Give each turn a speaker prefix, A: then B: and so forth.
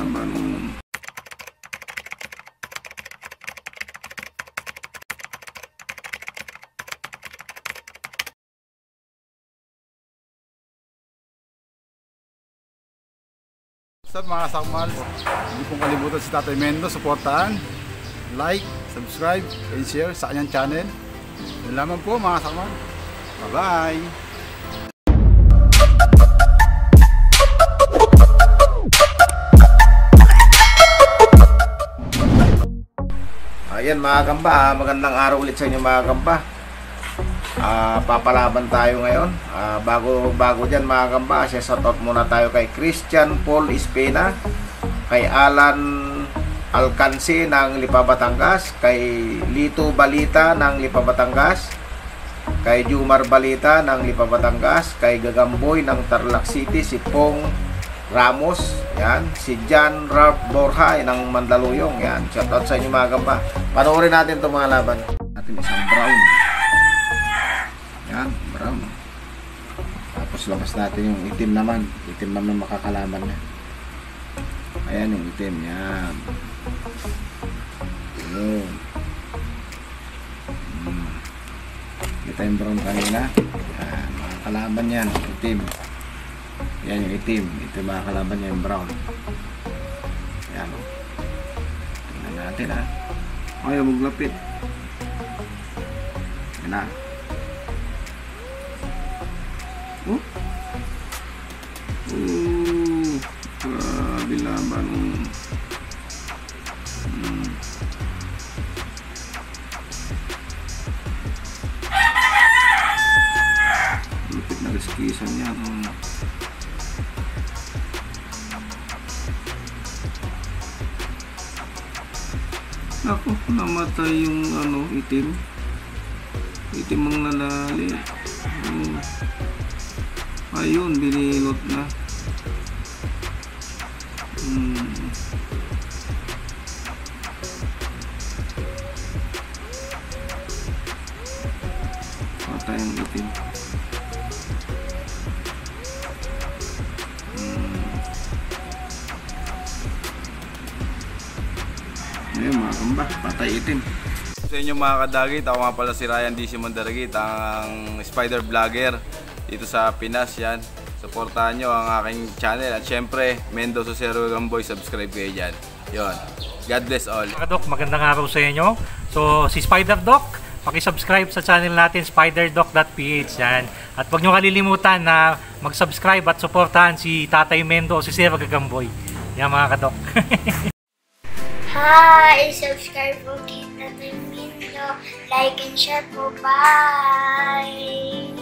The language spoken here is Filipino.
A: Laban. What's up mga sakmal? Hindi pong kalimutan si Tatay Mendo, suportahan, like, subscribe, and share sa kanyang channel. Yun lamang po mga sakmal. Bye bye! Ayan mga kamba, magandang araw ulit sa inyo mga kamba. Papalaban tayo ngayon. Bago dyan mga kamba, shoutout muna tayo kay Christian Paul Espina, kay Alan Alcance ng Lipa, Batangas, kay Lito Balita ng Lipa, Batangas, kay Jumar Balita ng Lipa, Batangas, kay Gagamboy ng Tarlac City, si Pong Ramos, yan, si John Ralph Borja ng Mandaluyong, yan. Shoutout sa inyo mga kamba. Panoorin natin itong mga laban. Natin isang brown. Yan, brown. Tapos labas natin yung itim naman. Itim naman makakalaman niya. Ayan yung itim, yan. Yun. Kita yung brown kanina. Yan, makakalaban yan, itim. Yan yung itim. Ito yung makakalaban niya yung brown. Yan o. Tingnan natin ha. Ayaw maglapit. Yan na. Grabe laban. Lupit na riskisan yan. Ako, namatay yung itim. Itim ang nalali. Ayun, binilot na. Patay ang itim. Ayun mga kamba, patay itim. Sa inyo mga kadagit, ako nga pala si Ryan D. Simon Daragit, ang spider vlogger dito sa Pinas. Yan, supportahan nyo ang aking channel. At syempre, Mendo Susero Gamboy, subscribe kayo dyan. Yun, God bless all.
B: Mga Doc, magandang araw sa inyo. So, si Spider Doc, paki-subscribe sa channel natin, spiderdoc.ph. Yan. At huwag nyo kalilimutan na mag-subscribe at supportahan si Tatay Mendo Susero Gamboy. Yan mga kadok.
C: Hi! Subscribe po kay Tatay Mendo. Like and share po. Bye!